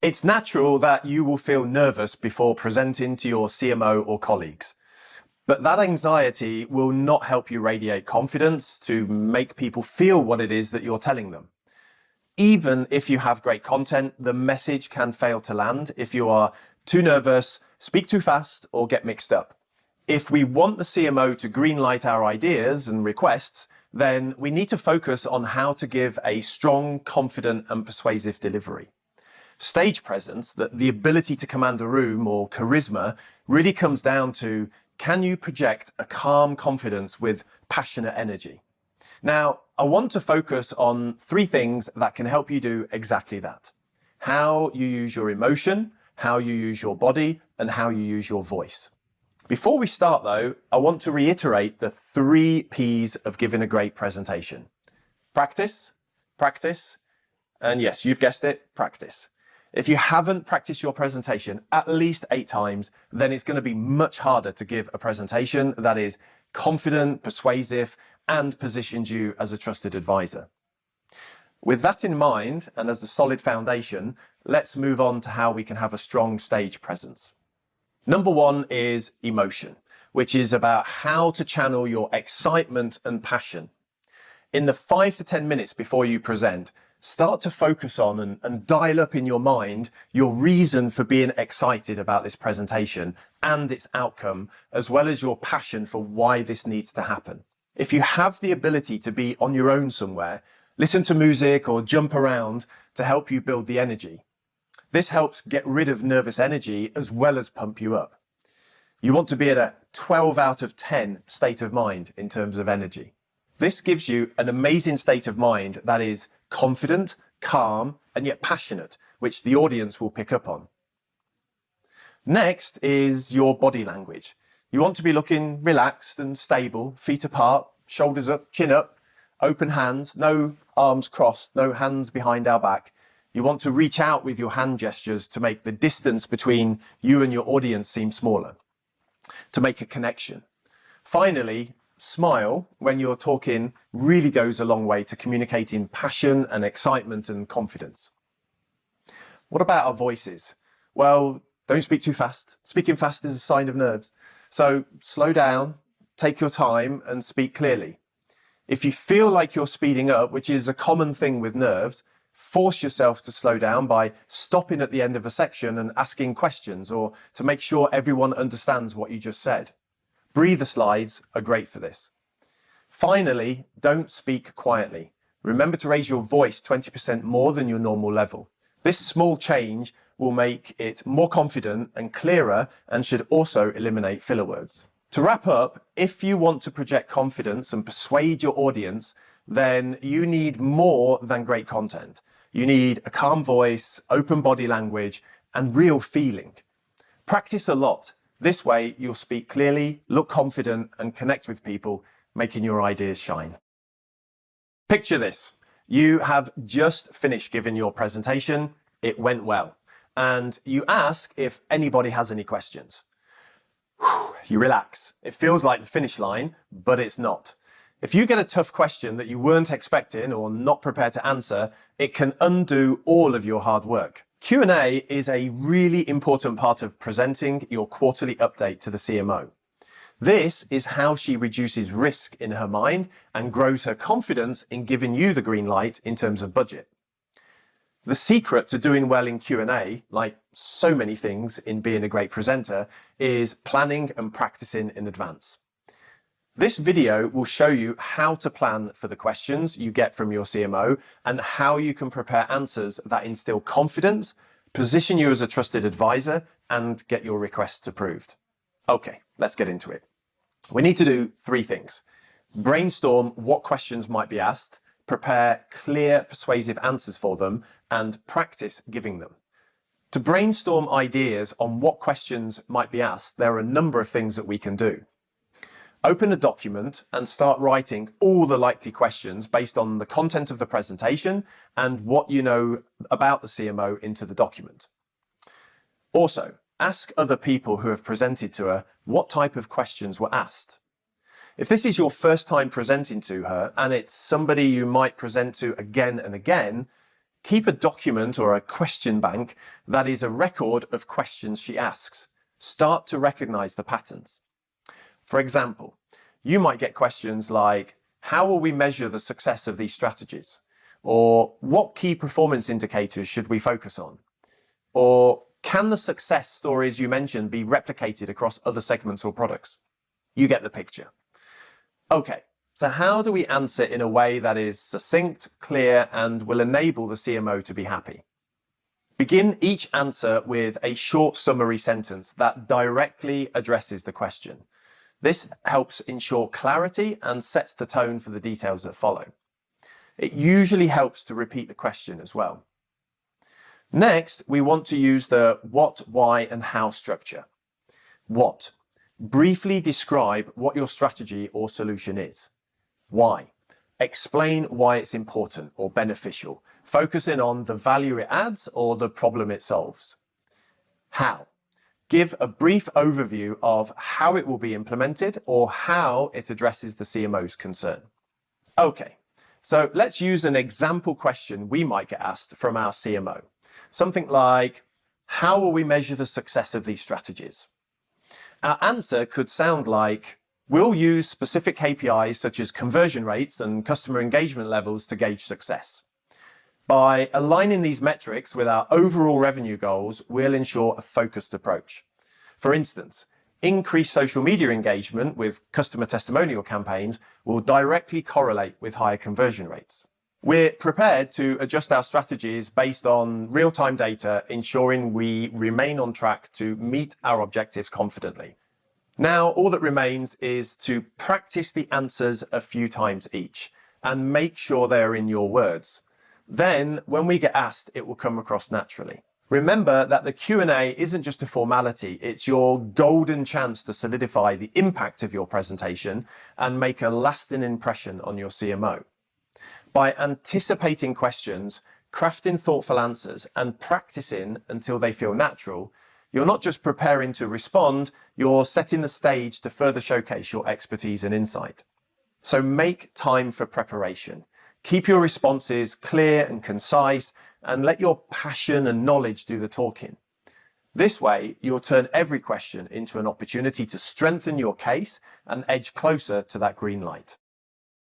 It's natural that you will feel nervous before presenting to your CMO or colleagues, but that anxiety will not help you radiate confidence to make people feel what it is that you're telling them. Even if you have great content, the message can fail to land if you are too nervous, speak too fast, or get mixed up. If we want the CMO to greenlight our ideas and requests, then we need to focus on how to give a strong, confident, and persuasive delivery. Stage presence, the ability to command a room, or charisma, really comes down to, can you project a calm confidence with passionate energy? Now, I want to focus on 3 things that can help you do exactly that. How you use your emotion, how you use your body, and how you use your voice. Before we start though, I want to reiterate the 3 P's of giving a great presentation. Practice, practice, and yes, you've guessed it, practice. If you haven't practiced your presentation at least 8 times, then it's going to be much harder to give a presentation that is confident, persuasive, and positions you as a trusted advisor. With that in mind, and as a solid foundation, let's move on to how we can have a strong stage presence. Number 1 is emotion, which is about how to channel your excitement and passion. In the 5 to 10 minutes before you present, start to focus on and dial up in your mind your reason for being excited about this presentation and its outcome, as well as your passion for why this needs to happen. If you have the ability to be on your own somewhere, listen to music or jump around to help you build the energy. This helps get rid of nervous energy as well as pump you up. You want to be at a 12 out of 10 state of mind in terms of energy. This gives you an amazing state of mind that is confident, calm, and yet passionate, which the audience will pick up on. Next is your body language. You want to be looking relaxed and stable, feet apart, shoulders up, chin up, open hands, no arms crossed, no hands behind our back. You want to reach out with your hand gestures to make the distance between you and your audience seem smaller, to make a connection. Finally, smile when you're talking really goes a long way to communicating passion and excitement and confidence. What about our voices? Well, don't speak too fast. Speaking fast is a sign of nerves. So slow down, take your time, and speak clearly. If you feel like you're speeding up, which is a common thing with nerves, force yourself to slow down by stopping at the end of a section and asking questions, or to make sure everyone understands what you just said. Breather slides are great for this. Finally, don't speak quietly. Remember to raise your voice 20% more than your normal level. This small change will make it more confident and clearer, and should also eliminate filler words. To wrap up, if you want to project confidence and persuade your audience, then you need more than great content. You need a calm voice, open body language, and real feeling. Practice a lot. This way, you'll speak clearly, look confident, and connect with people, making your ideas shine. Picture this. You have just finished giving your presentation. It went well. And you ask if anybody has any questions. You relax. It feels like the finish line, but it's not. If you get a tough question that you weren't expecting or not prepared to answer, it can undo all of your hard work. Q&A is a really important part of presenting your quarterly update to the CMO. This is how she reduces risk in her mind and grows her confidence in giving you the green light in terms of budget. The secret to doing well in Q&A, like so many things in being a great presenter, is planning and practicing in advance. This video will show you how to plan for the questions you get from your CMO and how you can prepare answers that instill confidence, position you as a trusted advisor, and get your requests approved. Okay, let's get into it. We need to do 3 things. Brainstorm what questions might be asked, prepare clear, persuasive answers for them, and practice giving them. To brainstorm ideas on what questions might be asked, there are a number of things that we can do. Open a document and start writing all the likely questions based on the content of the presentation and what you know about the CMO into the document. Also, ask other people who have presented to her what type of questions were asked. If this is your first time presenting to her and it's somebody you might present to again and again, Keep a document or a question bank that is a record of questions she asks. Start to recognize the patterns. For example, you might get questions like, how will we measure the success of these strategies? Or what key performance indicators should we focus on? Or can the success stories you mentioned be replicated across other segments or products? You get the picture. Okay, so how do we answer in a way that is succinct, clear, and will enable the CMO to be happy? Begin each answer with a short summary sentence that directly addresses the question. This helps ensure clarity and sets the tone for the details that follow. It usually helps to repeat the question as well. Next, we want to use the what, why, and how structure. What? Briefly describe what your strategy or solution is. Why? Explain why it's important or beneficial, focusing on the value it adds or the problem it solves. How? Give a brief overview of how it will be implemented or how it addresses the CMO's concern. Okay, so let's use an example question we might get asked from our CMO. Something like, how will we measure the success of these strategies? Our answer could sound like, we'll use specific KPIs such as conversion rates and customer engagement levels to gauge success. By aligning these metrics with our overall revenue goals, we'll ensure a focused approach. For instance, increased social media engagement with customer testimonial campaigns will directly correlate with higher conversion rates. We're prepared to adjust our strategies based on real-time data, ensuring we remain on track to meet our objectives confidently. Now, all that remains is to practice the answers a few times each and make sure they're in your words. Then, when we get asked, it will come across naturally. Remember that the Q&A isn't just a formality, it's your golden chance to solidify the impact of your presentation and make a lasting impression on your CMO. By anticipating questions, crafting thoughtful answers, and practicing until they feel natural, you're not just preparing to respond, you're setting the stage to further showcase your expertise and insight. So make time for preparation. Keep your responses clear and concise, and let your passion and knowledge do the talking. This way, you'll turn every question into an opportunity to strengthen your case and edge closer to that green light.